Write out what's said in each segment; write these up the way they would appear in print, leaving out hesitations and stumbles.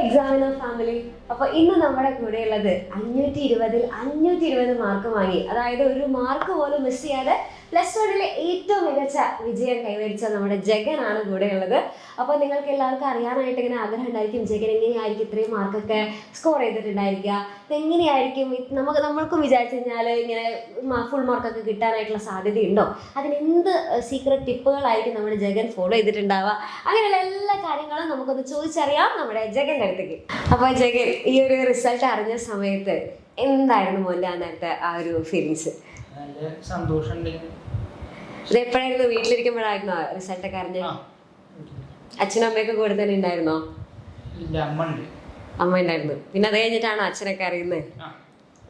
Examiner family. അപ്പൊ ഇന്ന് നമ്മുടെ കൂടെ ഉള്ളത് 520-ൽ 520 മാർക്ക് വാങ്ങി, അതായത് ഒരു മാർക്ക് പോലും മിസ് ചെയ്യാതെ +1-ലെ ഏറ്റവും മികച്ച വിജയം കൈവരിച്ച നമ്മുടെ ജഗനാണ് കൂടെ ഉള്ളത്. അപ്പോൾ നിങ്ങൾക്ക് എല്ലാവർക്കും അറിയാനായിട്ട് ഇങ്ങനെ ആഗ്രഹം ഉണ്ടായിരിക്കും, ജഗൻ എങ്ങനെയായിരിക്കും ഇത്രയും മാർക്കൊക്കെ സ്കോർ ചെയ്തിട്ടുണ്ടായിരിക്കുക, എങ്ങനെയായിരിക്കും നമ്മൾക്കും വിചാരിച്ചു കഴിഞ്ഞാൽ ഇങ്ങനെ ഫുൾ മാർക്കൊക്കെ കിട്ടാനായിട്ടുള്ള സാധ്യതയുണ്ടോ, അതിനെന്ത് സീക്രട്ട് ടിപ്പുകളായിരിക്കും നമ്മുടെ ജഗൻ ഫോളോ ചെയ്തിട്ടുണ്ടാവുക, അങ്ങനെയുള്ള എല്ലാ കാര്യങ്ങളും നമുക്കൊന്ന് ചോദിച്ചറിയാം നമ്മുടെ ജഗൻ്റെ അടുത്തേക്ക്. അപ്പോൾ ജഗൻ, ഈ ഒരു റിസൾട്ട് അറിഞ്ഞ സമയത്ത് എന്തായിരുന്നു മോൻ്റെ അന്നത്തെ ആ ഒരു ഫീലിങ്സ്? നല്ല സന്തോഷമുണ്ട്. ഇത് എപ്പോഴായിരുന്നു? വീട്ടിലിരിക്കുമ്പോഴായിരുന്നോ റിസൾട്ടൊക്കെ അറിഞ്ഞ? അച്ഛനും അമ്മയൊക്കെ കൂടെ തന്നെ ഉണ്ടായിരുന്നോ? അമ്മ ഉണ്ടായിരുന്നു. പിന്നെ അത് കഴിഞ്ഞിട്ടാണോ അച്ഛനൊക്കെ അറിയുന്നത്?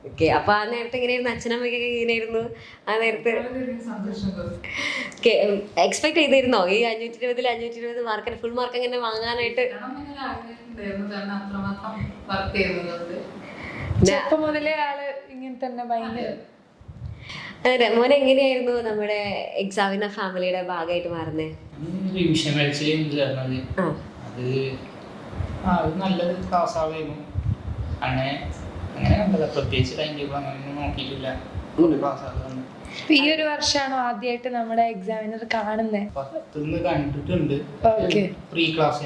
ഓക്കെ. അപ്പൊ ആ നേരത്തെ എങ്ങനെയായിരുന്നു? അച്ഛനമ്മയ്ക്കൊക്കെ എങ്ങനെയായിരുന്നു ആ നേരത്തെ? എക്സ്പെക്ട് ചെയ്തിരുന്നോ ഈ 520-ൽ 520 മാർക്കിന് ഫുൾ മാർക്ക് എങ്ങനെ വാങ്ങാനായിട്ട്? ചെറുപ്പം മുതലേ ആള് ഇങ്ങനെ തന്നെ ഭയങ്കര. അതെ, മോനെ എങ്ങനെയായിരുന്നു നമ്മുടെ എക്സാമിനർ ഫാമിലിയുടെ ഭാഗമായിട്ട് മാറുന്നത്? റിവിഷൻ അത് നല്ലൊരു ക്ലാസ്സായിരുന്നു. അങ്ങനെ അങ്ങനെ കണ്ടത്, പ്രത്യേകിച്ച് ടൈം ടേബിൾ അങ്ങനെ നോക്കിയിട്ടില്ല. ഈ ഒരു വർഷമാണോ ആദ്യമായിട്ട് നമ്മുടെ എക്സാമിനർ കാണുന്നത്? 10 കണ്ടിട്ടുണ്ട്, പ്രീ ക്ലാസ്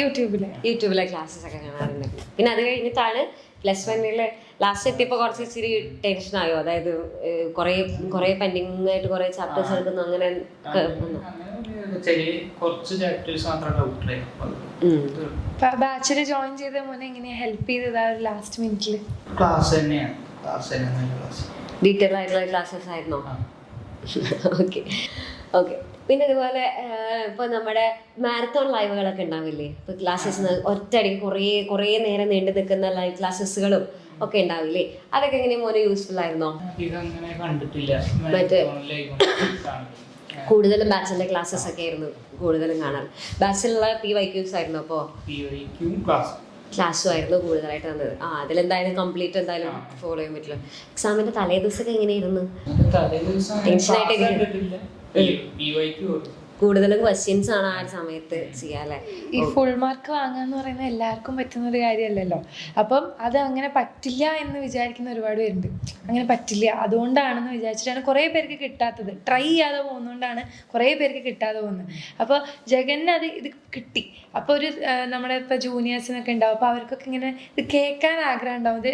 യൂട്യൂബിലെ ക്ലാസ്സസ് ഒക്കെ കാണാറുണ്ട്. പിന്നെ അത് കഴിഞ്ഞിട്ടാണ് +1-ല് ലാസ്റ്റ് എത്തിയപ്പോൾ കുറച്ച് ഇച്ചിരി ടെൻഷനായോ? അതായത് കുറേ പെൻഡിങ് ആയിട്ട് കുറേ ചാപ്റ്റേഴ്സ് എടുക്കുന്നു, അങ്ങനെ ബാച്ചില് ജോയിൻ ചെയ്ത മോനെ എങ്ങനെയാ ഹെൽപ്പ് ചെയ്തത് ലാസ്റ്റ് മിനിറ്റില്? ഡീറ്റെയിൽ ആയിട്ടുള്ള ക്ലാസ്സസ് ആയിരുന്നോ? Okay okay. പിന്നെ അതുപോലെ ഇപ്പോൾ നമ്മുടെ മാരത്തോൺ ലൈവുകളൊക്കെ ഉണ്ടാവില്ലേ? ഇപ്പോൾ ക്ലാസ്സസ് ഒറ്റയടിക്ക് കുറേ നേരം നീണ്ടു നിൽക്കുന്ന ലൈവ് ക്ലാസ്സസുകളും ഒക്കെ ഉണ്ടാവില്ലേ? അതൊക്കെ എങ്ങനെ മോനെ യൂസ്ഫുൾ ആയിരുന്നോ? മറ്റേ കൂടുതലും ബാച്ചിലെ ക്ലാസ്സസ് ഒക്കെ ആയിരുന്നു കൂടുതലും കാണാൻ. ബാച്ചിലുള്ള PYQs ആയിരുന്നു, അപ്പോൾ ക്ലാസ്സും ആയിരുന്നു കൂടുതലായിട്ട് തന്നത്. അതിലെന്തായാലും കംപ്ലീറ്റ് എന്തായാലും ഫോളോ ചെയ്യാൻ പറ്റില്ല. എക്സാമിന്റെ തലേ ദിവസമൊക്കെ എങ്ങനെയായിരുന്നു? ടെൻഷനായിട്ട് കൂടുതലും ക്വസ്റ്റ്യൻസ് ആണ് ആ സമയത്ത് ചെയ്യാല്ലേ? ഈ ഫുൾ മാർക്ക് വാങ്ങാന്ന് പറയുന്നത് എല്ലാവർക്കും പറ്റുന്ന ഒരു കാര്യമല്ലല്ലോ. അപ്പം അത് അങ്ങനെ പറ്റില്ല എന്ന് വിചാരിക്കുന്ന ഒരുപാട് പേരുണ്ട്. അങ്ങനെ പറ്റില്ല, അതുകൊണ്ടാണെന്ന് വിചാരിച്ചിട്ടാണ് കുറേ പേർക്ക് കിട്ടാത്തത്. ട്രൈ ചെയ്യാതെ പോകുന്നതുകൊണ്ടാണ് കുറേ പേർക്ക് കിട്ടാതെ പോകുന്നത്. അപ്പോൾ ജഗന് ഇത് കിട്ടി. അപ്പോൾ ഒരു നമ്മുടെ ഇപ്പോൾ ജൂനിയേഴ്സിനൊക്കെ ഉണ്ടാവും, അപ്പോൾ അവർക്കൊക്കെ ഇങ്ങനെ ഇത് കേൾക്കാൻ ആഗ്രഹം ഉണ്ടാവും. ഇത്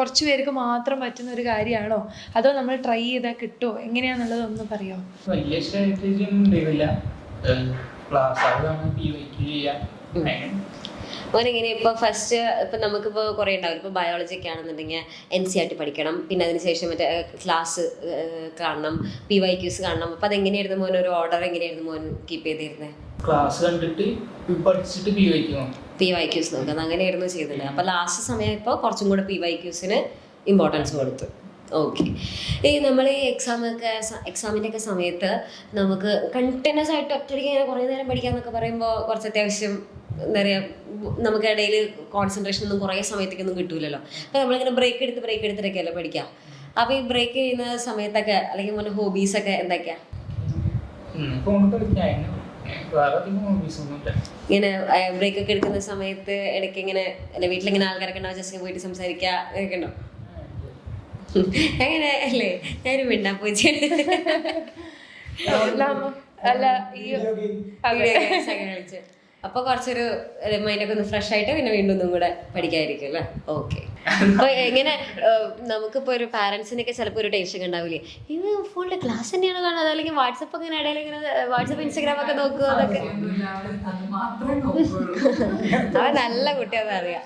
കുറച്ച് പേർക്ക് മാത്രം പറ്റുന്ന ഒരു കാര്യമാണോ, അതോ നമ്മൾ ട്രൈ ചെയ്താൽ കിട്ടുമോ, എങ്ങനെയാണെന്നുള്ളത് ഒന്ന് പറയാമോ? വലിയ സ്ട്രാറ്റജി ഒന്നും ഉണ്ടായില്ല. മോനെങ്ങനെ ഇപ്പോൾ ഫസ്റ്റ് ഇപ്പം നമുക്കിപ്പോൾ കുറേ ഉണ്ടാവും. ഇപ്പോൾ ബയോളജി ഒക്കെ ആണെന്നുണ്ടെങ്കിൽ NCERT പഠിക്കണം, പിന്നെ അതിനുശേഷം മറ്റേ ക്ലാസ് കാണണം, PYQs കാണണം. അപ്പം അതെങ്ങനെയായിരുന്നു മോൻ, ഒരു ഓർഡർ എങ്ങനെയായിരുന്നു മോൻ കീപ്പ് ചെയ്തിരുന്നത്? ക്ലാസ് കണ്ടിട്ട് പഠിച്ചിട്ട് PYQs നോക്കുന്നത്, അങ്ങനെയായിരുന്നു ചെയ്തത്. അപ്പം ലാസ്റ്റ് സമയം ഇപ്പോൾ കുറച്ചും കൂടെ PYQsന് ഇമ്പോർട്ടൻസ് കൊടുത്തു. ഓക്കെ. ഈ നമ്മൾ ഈ എക്സാമിൻ്റെ ഒക്കെ സമയത്ത് നമുക്ക് കണ്ടിന്യൂസ് ആയിട്ട് ഒറ്റയ്ക്ക് ഇങ്ങനെ കുറേ നേരം പഠിക്കാന്നൊക്കെ പറയുമ്പോൾ കുറച്ച് അത്യാവശ്യം എന്താ പറയുക, നമുക്ക് ഇടയിൽ കോൺസെൻട്രേഷൻ ഒന്നും കുറേ സമയത്തേക്കൊന്നും കിട്ടൂലല്ലോ. അപ്പോൾ നമ്മളിങ്ങനെ ബ്രേക്ക് എടുത്തിട്ടൊക്കെയല്ലേ പഠിക്കുക. അപ്പോൾ ഈ ബ്രേക്ക് ചെയ്യുന്ന സമയത്തൊക്കെ അല്ലെങ്കിൽ മോൻ്റെ ഹോബീസൊക്കെ എന്തൊക്കെയാ? ഇങ്ങനെ ബ്രേക്ക് ഒക്കെ എടുക്കുന്ന സമയത്ത് ഇടയ്ക്ക് ഇങ്ങനെ അല്ലെ വീട്ടിലിങ്ങനെ ആൾക്കാരൊക്കെ ഉണ്ടാവും, ജസ്റ്റ് പോയിട്ട് സംസാരിക്കുക അങ്ങനെയൊക്കെ ഉണ്ടോ? എങ്ങനെ അല്ലേ, ഞാനും മിണ്ടാൻ പോയി കളിച്ച്. അപ്പൊ കുറച്ചൊരു മൈൻഡൊക്കെ ഒന്ന് ഫ്രഷ് ആയിട്ട് പിന്നെ വീണ്ടും ഒന്നും കൂടെ പഠിക്കാതിരിക്കും അല്ലേ? ഓക്കെ. അപ്പൊ എങ്ങനെ നമുക്കിപ്പോ ഒരു പാരന്റ്സിനൊക്കെ ചിലപ്പോൾ ഒരു ടെൻഷൻ ഉണ്ടാവില്ലേ, ഇത് ഫോണിലെ ക്ലാസ് തന്നെയാണോ കാണുന്നത്, അല്ലെങ്കിൽ വാട്സപ്പ് അങ്ങനെ ഇടയിൽ ഇങ്ങനെ വാട്സപ്പ് ഇൻസ്റ്റാഗ്രാം ഒക്കെ നോക്കുക, അതൊക്കെ? അവൻ നല്ല കുട്ടിയാണെന്ന് അറിയാം.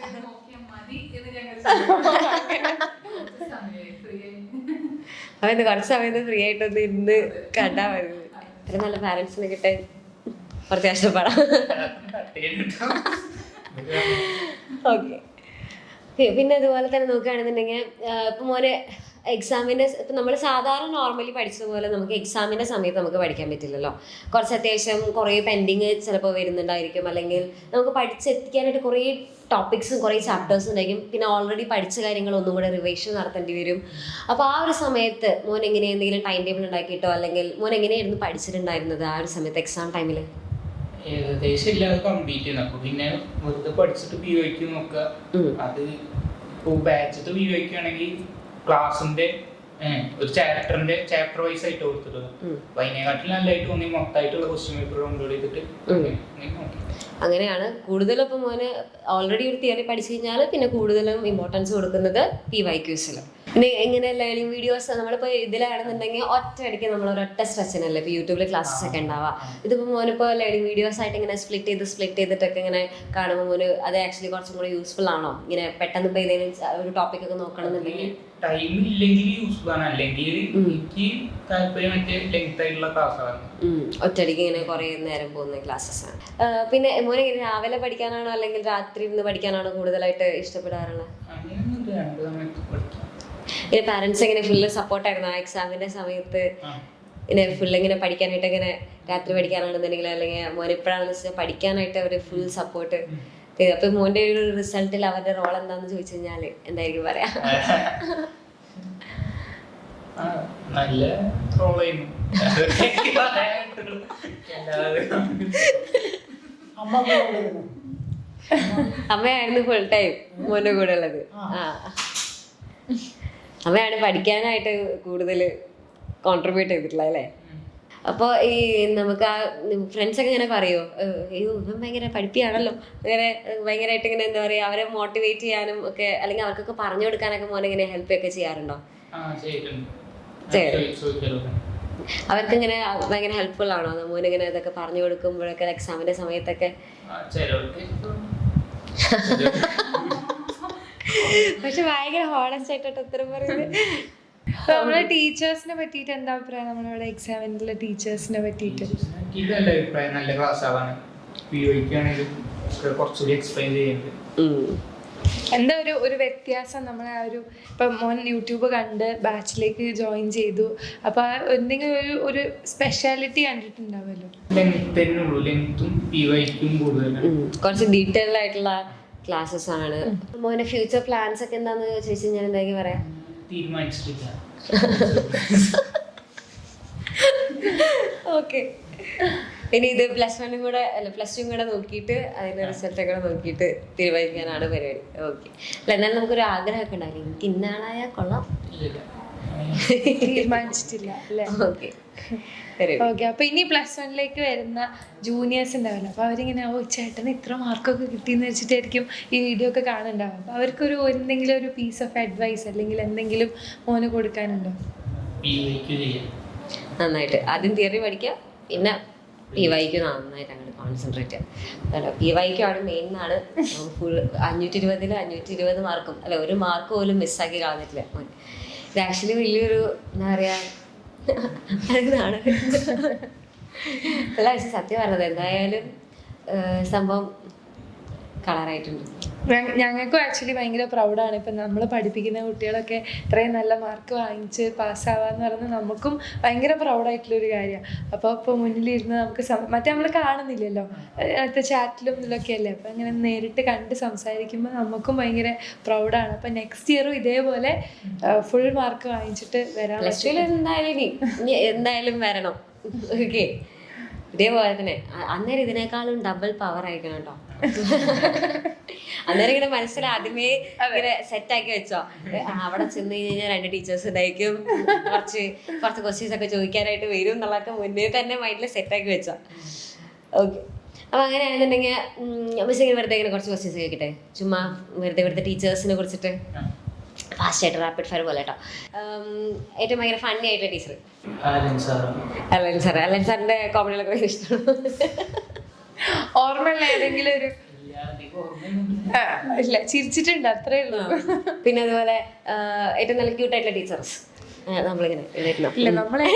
അവന് കുറച്ച് സമയത്ത് ഫ്രീ ആയിട്ടൊന്ന് ഇന്ന് കണ്ടാ മതി. ഒരു നല്ല പാരന്റ്സിനെ കിട്ടാൻ കുറച്ച് കഷ്ടപ്പെടാം. ഓക്കെ. പിന്നെ അതുപോലെ തന്നെ നോക്കുകയാണെന്നുണ്ടെങ്കിൽ ഇപ്പം മോനെ എക്സാമിൻ്റെ ഇപ്പം നമ്മൾ സാധാരണ നോർമലി പഠിച്ചതുപോലെ നമുക്ക് എക്സാമിൻ്റെ സമയത്ത് നമുക്ക് പഠിക്കാൻ പറ്റില്ലല്ലോ. കുറച്ച് അത്യാവശ്യം കുറേ പെൻഡിങ് ചിലപ്പോൾ വരുന്നുണ്ടായിരിക്കും, അല്ലെങ്കിൽ നമുക്ക് പഠിച്ചെത്തിക്കാനായിട്ട് കുറേ ടോപ്പിക്സും കുറേ ചാപ്റ്റേഴ്സും ഉണ്ടായിരിക്കും. പിന്നെ ഓൾറെഡി പഠിച്ച കാര്യങ്ങൾ ഒന്നും കൂടെ റിവിഷൻ നടത്തേണ്ടി വരും. അപ്പോൾ ആ ഒരു സമയത്ത് മോൻ എങ്ങനെയാണ് എന്തെങ്കിലും ടൈം ടേബിൾ ഉണ്ടാക്കിയിട്ടോ, അല്ലെങ്കിൽ മോൻ എങ്ങനെയായിരുന്നു പഠിച്ചിട്ടുണ്ടായിരുന്നത് ആ ഒരു സമയത്ത് എക്സാം ടൈമിൽ? ഏകദേശം ഇല്ലാതെ കംപ്ലീറ്റ് ചെയ്യുന്നു. അപ്പൊ പിന്നെ വെറുതെ പഠിച്ചിട്ട് POQ നോക്കുക. അത് ഇപ്പോൾ ബാച്ചത്ത് POQ ആണെങ്കിൽ ക്ലാസ്സിന്റെ ഒരു ചാപ്റ്റർ വൈസ് ആയിട്ട് കൊടുത്തിട്ടുള്ളത്. അപ്പൊ അതിനെക്കാട്ടിൽ നല്ലതായിട്ട് തോന്നി മൊത്തമായിട്ടുള്ള ക്വസ്റ്റ്യൻ പേപ്പർ ഡൗൺലോഡ് ചെയ്തിട്ട് അങ്ങനെയാണ് കൂടുതലും. ഇപ്പം മോന് ഓൾറെഡി ഒരു തിയറി പഠിച്ചു കഴിഞ്ഞാൽ പിന്നെ കൂടുതലും ഇമ്പോർട്ടൻസ് കൊടുക്കുന്നത് PYQസിലും. പിന്നെ എങ്ങനെ ലേണിംഗ് വീഡിയോസ് നമ്മളിപ്പോൾ ഇതിലാണെന്നുണ്ടെങ്കിൽ ഒറ്റയടിക്ക് നമ്മൾ ഒരൊറ്റ സ്ട്രെച്ചിനല്ലേ ഇപ്പോൾ യൂട്യൂബിൽ ക്ലാസ്സസ് ഒക്കെ ഉണ്ടാവുക. ഇതിപ്പോൾ മോനിപ്പോൾ ലേണിംഗ് വീഡിയോസ് ആയിട്ട് ഇങ്ങനെ സ്പ്ലിറ്റ് ചെയ്തിട്ടൊക്കെ ഇങ്ങനെ കാണുമ്പോൾ മോന് അത് ആക്ച്വലി കുറച്ചും കൂടി യൂസ്ഫുൾ ആണോ? ഇങ്ങനെ പെട്ടെന്ന് ഇപ്പോൾ ഏതെങ്കിലും ഒരു ടോപ്പിക് ഒക്കെ നോക്കണമെന്നുണ്ടെങ്കിൽ ടൈം ഇല്ലെങ്കിൽ യൂസ്ഫുൾ ആണ്. അല്ലെങ്കിൽ എനിക്ക് താല്പര്യം മറ്റേ ലെങ്ത് ആയിട്ടുള്ള ക്ലാസ്സാണ്. ഒറ്റയടിക്ക് ഇങ്ങനെ കുറേ നേരം പോകുന്ന ക്ലാസ്സസ് ആണ്. പിന്നെ മോനെ ഇങ്ങനെ രാവിലെ പഠിക്കാനാണോ അല്ലെങ്കിൽ രാത്രി ഇരുന്ന് പഠിക്കാനാണോ കൂടുതലായിട്ട് ഇഷ്ടപ്പെടാറുള്ളത്? ഇങ്ങനെ പാരന്റ്സ് എങ്ങനെ ഫുള്ള് സപ്പോർട്ടായിരുന്നു ആ എക്സാമിന്റെ സമയത്ത്? ഇങ്ങനെ ഫുൾ ഇങ്ങനെ പഠിക്കാനായിട്ട് ഇങ്ങനെ രാത്രി പഠിക്കാനാണെന്നുണ്ടെങ്കിൽ അല്ലെങ്കിൽ മോൻ എപ്പോഴാണെന്ന് വെച്ചാൽ പഠിക്കാനായിട്ട് അവർ ഫുൾ സപ്പോർട്ട്? അപ്പൊ മോന്റെ ഒരു റിസൾട്ടിൽ അവരുടെ റോൾ എന്താന്ന് ചോദിച്ചു കഴിഞ്ഞാല് എന്തായിരിക്കും പറയാ? നല്ല റോളായിരുന്നു. അമ്മയായിരുന്നു ഫുൾ ടൈം മോന്റെ കൂടെ ഉള്ളത്. അമ്മയാണ് പഠിക്കാനായിട്ട് കൂടുതൽ കോൺട്രിബ്യൂട്ട് ചെയ്തിട്ടുള്ളത് അല്ലേ? അപ്പോൾ ഈ നമുക്ക് ആ ഫ്രണ്ട്സൊക്കെ ഇങ്ങനെ പറയുമോ, അയ്യോ ഇവൻ ഭയങ്കര പഠിപ്പിയാണല്ലോ, അങ്ങനെ ഭയങ്കരമായിട്ട് ഇങ്ങനെ എന്താ പറയുക അവരെ മോട്ടിവേറ്റ് ചെയ്യാനും ഒക്കെ അല്ലെങ്കിൽ അവർക്കൊക്കെ പറഞ്ഞു കൊടുക്കാനൊക്കെ മോനെ ഇങ്ങനെ ഹെൽപ്പ് ഒക്കെ ചെയ്യാറുണ്ടോ? അവർക്ക് ഇങ്ങനെ ഭയങ്കര ഹെൽപ്ഫുൾ ആണോ മോനിങ്ങനെ ഇതൊക്കെ പറഞ്ഞു കൊടുക്കുമ്പോഴൊക്കെ എക്സാമിന്റെ സമയത്തൊക്കെ? പക്ഷെ ഭയങ്കര ഹോണസ്റ്റ് ആയിട്ടോ ഉത്തരം പറയുന്നത്. നമ്മളെ ടീച്ചേഴ്സിനെ പറ്റിയിട്ട് എന്താ അഭിപ്രായം? നമ്മളിവിടെ എക്സാമിനുള്ള ടീച്ചേഴ്സിനെ പറ്റിയിട്ട് നല്ല അഭിപ്രായം. നല്ല ക്ലാസ് ആവാണ്. കുറച്ചുകൂടി എക്സ്പ്ലെയിൻ ചെയ്യുന്നുണ്ട്. എന്താ ഒരു വ്യത്യാസം നമ്മളെ ആ ഒരു ഇപ്പം മോൻ യൂട്യൂബ് കണ്ട് ബാച്ചിലേക്ക് ജോയിൻ ചെയ്തു, അപ്പൊ എന്തെങ്കിലും ഒരു സ്പെഷ്യാലിറ്റി കണ്ടിട്ടുണ്ടാവുമല്ലോ? കുറച്ച് ഡീറ്റെയിൽഡ് ആയിട്ടുള്ള ക്ലാസ്സസ് ആണ്. മോനെ ഫ്യൂച്ചർ പ്ലാൻസ് ഒക്കെ എന്താന്ന് ചോദിച്ചു കഴിഞ്ഞാൽ എന്തായിരിക്കും പറയാ? തീരുമാനിച്ചിട്ടില്ല. ഓക്കെ. ഇനി ഇത് +1 കൂടെ അല്ല +2 കൂടെ നോക്കിയിട്ട് അതിന്റെ റിസൾട്ട് ഒക്കെ നോക്കിയിട്ട് തീരുമാനിക്കാനാണ് പരിപാടി. ഓക്കെ. അല്ല എന്നാലും നമുക്കൊരു ആഗ്രഹമൊക്കെ ഉണ്ടാവില്ല, എനിക്ക് ഇന്നാളായ കൊള്ളാം? തീരുമാനിച്ചിട്ടില്ല അല്ലേ? ഓക്കെ. ഓക്കെ. അപ്പൊ ഇനി +1ലേക്ക് വരുന്ന ജൂനിയേഴ്സ് ഉണ്ടാവില്ല, അപ്പൊ അവരിങ്ങനെ ചേട്ടന് ഇത്ര മാർക്കൊക്കെ കിട്ടിയെന്ന് വെച്ചിട്ടായിരിക്കും ഈ വീഡിയോ ഒക്കെ കാണുന്നുണ്ടാവും. അപ്പൊ അവർക്കൊരു എന്തെങ്കിലും ഒരു പീസ് ഓഫ് അഡ്വൈസ് അല്ലെങ്കിൽ എന്തെങ്കിലും മോന് കൊടുക്കാനുണ്ടോ? നന്നായിട്ട് ആദ്യം തിയറി പഠിക്കുക, പിന്നെ PYQ നന്നായിട്ട് അങ്ങോട്ട് കോൺസെൻട്രേറ്റ് ചെയ്യുക. PYQ ആണ് മെയിൻ എന്നാണ്. ഫുൾ 520 520 മാർക്കും അല്ല, ഒരു മാർക്ക് പോലും മിസ്സാക്കി കളഞ്ഞിട്ടില്ല. ഇത് ആക്ച്വലി വലിയൊരു എന്താ പറയാ അതാണ് അല്ല, പക്ഷെ സത്യം പറഞ്ഞത് എന്തായാലും സംഭവം കളറായിട്ടുണ്ട്. ഞങ്ങൾക്കും ആക്ച്വലി ഭയങ്കര പ്രൗഡാണ്. ഇപ്പം നമ്മൾ പഠിപ്പിക്കുന്ന കുട്ടികളൊക്കെ ഇത്രയും നല്ല മാർക്ക് വാങ്ങിച്ച് പാസ്സാവാന്ന് പറയുന്നത് നമുക്കും ഭയങ്കര പ്രൗഡായിട്ടുള്ളൊരു കാര്യമാണ്. അപ്പോൾ ഇപ്പോൾ മുന്നിലിരുന്ന് നമുക്ക് മറ്റേ നമ്മൾ കാണുന്നില്ലല്ലോ, അടുത്ത ചാറ്റിലും ഇതിലൊക്കെ അല്ലേ, അപ്പം അങ്ങനെ നേരിട്ട് കണ്ട് സംസാരിക്കുമ്പോൾ നമുക്കും ഭയങ്കര പ്രൗഡാണ്. അപ്പം നെക്സ്റ്റ് ഇയറും ഇതേപോലെ ഫുൾ മാർക്ക് വാങ്ങിച്ചിട്ട് വരാൻ പറ്റും. എന്തായാലും വരണം. ഓക്കെ. ഇതേപോലെ തന്നെ അന്നേരം ഇതിനേക്കാളും ഡബിൾ പവർ ആയിരിക്കണം കേട്ടോ. അന്നേരം ഇങ്ങനെ മനസ്സിൽ ആദ്യമേ ഇങ്ങനെ സെറ്റാക്കി വെച്ചോ, അവിടെ ചെന്ന് കഴിഞ്ഞാൽ 2 ടീച്ചേഴ്സ് ഉണ്ടായിരിക്കും, കുറച്ച് ക്വസ്റ്റ്യൻസ് ഒക്കെ ചോദിക്കാനായിട്ട് വരും എന്നുള്ളതൊക്കെ മുന്നേ തന്നെ മൈൻഡിൽ സെറ്റാക്കി വെച്ചോ. ഓക്കെ. അപ്പം അങ്ങനെയാണെന്നുണ്ടെങ്കിൽ മിസ് ഇങ്ങനെ വെറുതെ ഇങ്ങനെ കുറച്ച് ക്വസ്റ്റ്യൻസ് ചോദിക്കട്ടെ, ചുമ്മാ വെറുതെ ഇവിടുത്തെ ടീച്ചേഴ്സിനെ കുറിച്ചിട്ട് ഫാസ്റ്റായിട്ട് റാപ്പിഡ് ഫയർ പോലെ കേട്ടോ. ഏറ്റവും ഭയങ്കര ഫണ്ണി ആയിട്ടുള്ള ടീച്ചർ അലൻ സാറിന്റെ കോമഡികളൊക്കെ ഭയങ്കര ഇഷ്ടമാണ്. ഓർമ്മയുള്ള ഏതെങ്കിലും ഒരു ഇല്ല, ചിരിച്ചിട്ടുണ്ട് അത്രേ ഉള്ളൂ. പിന്നെ അതുപോലെ ഏറ്റവും നല്ല ക്യൂട്ടായിട്ടുള്ള ടീച്ചേഴ്സ് നമ്മളിങ്ങനെ ഇല്ല, നമ്മളെ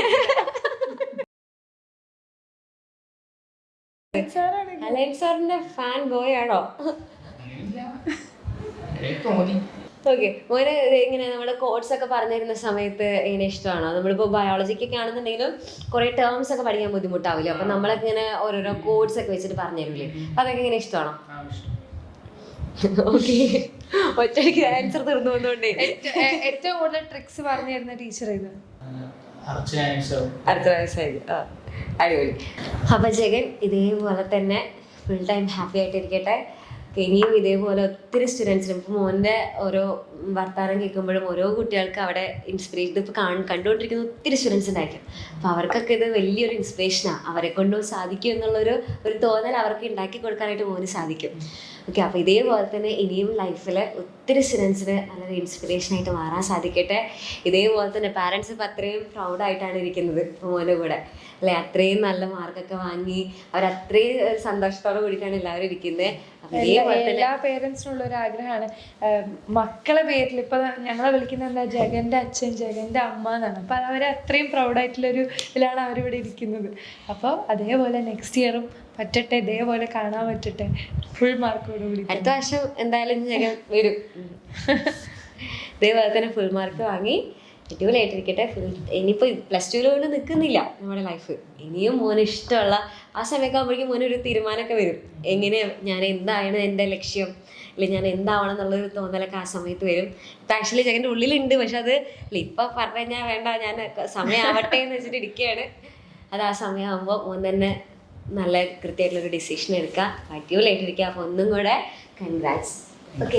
അലൻ സാറിന്റെ ഫാൻ ബോയ് ആണോ? ഓക്കെ. മോന് ഇങ്ങനെ നമ്മുടെ കോഡ്സ് ഒക്കെ പറഞ്ഞിരുന്ന സമയത്ത് ഇങ്ങനെ ഇഷ്ടമാണോ? നമ്മളിപ്പോൾ ബയോളജിക്കൊക്കെ ആണെന്നുണ്ടെങ്കിലും കുറേ ടേംസ് ഒക്കെ പഠിക്കാൻ ബുദ്ധിമുട്ടാവില്ല, അപ്പം നമ്മളൊക്കെ ഇങ്ങനെ ഓരോരോ കോഡ്സ് ഒക്കെ വെച്ചിട്ട് പറഞ്ഞു തരൂലേ, അതൊക്കെ ഇങ്ങനെ ഇഷ്ടമാണോ? ഓക്കെ. ഒറ്റയ്ക്ക് ആൻസർ തീർന്നു വന്നോണ്ടേ ഏറ്റവും കൂടുതൽ ട്രിക്സ് പറഞ്ഞു തരുന്ന ടീച്ചർ ഇത് അടുത്ത വയസ്സായിരിക്കും. ആ, അടിപൊളി. അപ്പൊ ജഗൻ ഇതേപോലെ തന്നെ ഫുൾ ടൈം ഹാപ്പി ആയിട്ടിരിക്കട്ടെ. ഇനിയും ഇതേപോലെ ഒത്തിരി സ്റ്റുഡൻസിനും ഇപ്പോൾ മോൻ്റെ ഓരോ വർത്താനം കേൾക്കുമ്പോഴും ഓരോ കുട്ടികൾക്ക് അവിടെ ഇൻസ്പിറേഷൻ, ഇതിപ്പോൾ കണ്ടുകൊണ്ടിരിക്കുന്ന ഒത്തിരി സ്റ്റുഡൻസ് ഉണ്ടായിരിക്കും. അപ്പോൾ അവർക്കൊക്കെ ഇത് വലിയൊരു ഇൻസ്പിറേഷനാണ്. അവരെ കൊണ്ടും സാധിക്കും എന്നുള്ളൊരു തോന്നൽ അവർക്ക് ഉണ്ടാക്കി കൊടുക്കാനായിട്ട് മോന് സാധിക്കും. ഓക്കെ, അപ്പോൾ ഇതേപോലെ തന്നെ ഇനിയും ലൈഫിൽ ഒത്തിരി സ്റ്റുഡൻസിന് നല്ലൊരു ഇൻസ്പിറേഷനായിട്ട് മാറാൻ സാധിക്കട്ടെ. ഇതേപോലെ തന്നെ പാരൻസ് ഇപ്പോൾ അത്രയും പ്രൗഡായിട്ടാണ് ഇരിക്കുന്നത് മോൻ്റെ കൂടെ അല്ലെ. അത്രയും നല്ല മാർക്കൊക്കെ വാങ്ങി അവരത്രയും സന്തോഷത്തോടെ കൂടിയിട്ടാണ് എല്ലാവരും ഇരിക്കുന്നത്. എല്ലാ പേരൻസിനുള്ള ഒരു ആഗ്രഹമാണ് മക്കളെ പേരിൽ ഇപ്പൊ ഞങ്ങളെ വിളിക്കുന്നത് എന്താ, ജഗന്റെ അച്ഛൻ, ജഗന്റെ അമ്മ എന്നാണ്. അപ്പൊ അവരെ അത്രയും പ്രൗഡായിട്ടുള്ളൊരു ഇതിലാണ് അവരിവിടെ ഇരിക്കുന്നത്. അപ്പോൾ അതേപോലെ നെക്സ്റ്റ് ഇയറും പറ്റട്ടെ, ഇതേപോലെ കാണാൻ പറ്റട്ടെ, ഫുൾ മാർക്കോട് കൂടി. അടുത്ത വർഷം എന്തായാലും ജഗൻ വരും. ഇതേപോലെ തന്നെ ഫുൾ മാർക്ക് വാങ്ങി അടിപൊളിയായിട്ടിരിക്കട്ടെ. ഇനിയിപ്പോൾ +2 കൊണ്ട് നിൽക്കുന്നില്ല നമ്മുടെ ലൈഫ്. ഇനിയും മോന് ഇഷ്ടമുള്ള ആ സമയമൊക്കെ ആകുമ്പോഴേക്കും മോനൊരു തീരുമാനമൊക്കെ വരും. എങ്ങനെ ഞാൻ എന്താണ് എൻ്റെ ലക്ഷ്യം, അല്ലെങ്കിൽ ഞാൻ എന്താവണം എന്നുള്ളൊരു തോന്നലൊക്കെ ആ സമയത്ത് വരും. ഇപ്പം ആക്ച്വലി ജഗൻ്റെ ഉള്ളിലുണ്ട്, പക്ഷെ അത് ഇപ്പം പറഞ്ഞു കഴിഞ്ഞാൽ വേണ്ട, ഞാൻ സമയമാവട്ടെ എന്ന് വെച്ചിട്ട് ഇരിക്കുകയാണ്. അത് ആ സമയമാകുമ്പോൾ മോൻ തന്നെ നല്ല കൃത്യമായിട്ടുള്ളൊരു ഡിസിഷൻ എടുക്കുക, അടിപൊളിയായിട്ടിരിക്കുക. അപ്പോൾ ഒന്നും കൂടെ കൺഗ്രാറ്റ്സ്. ഓക്കെ.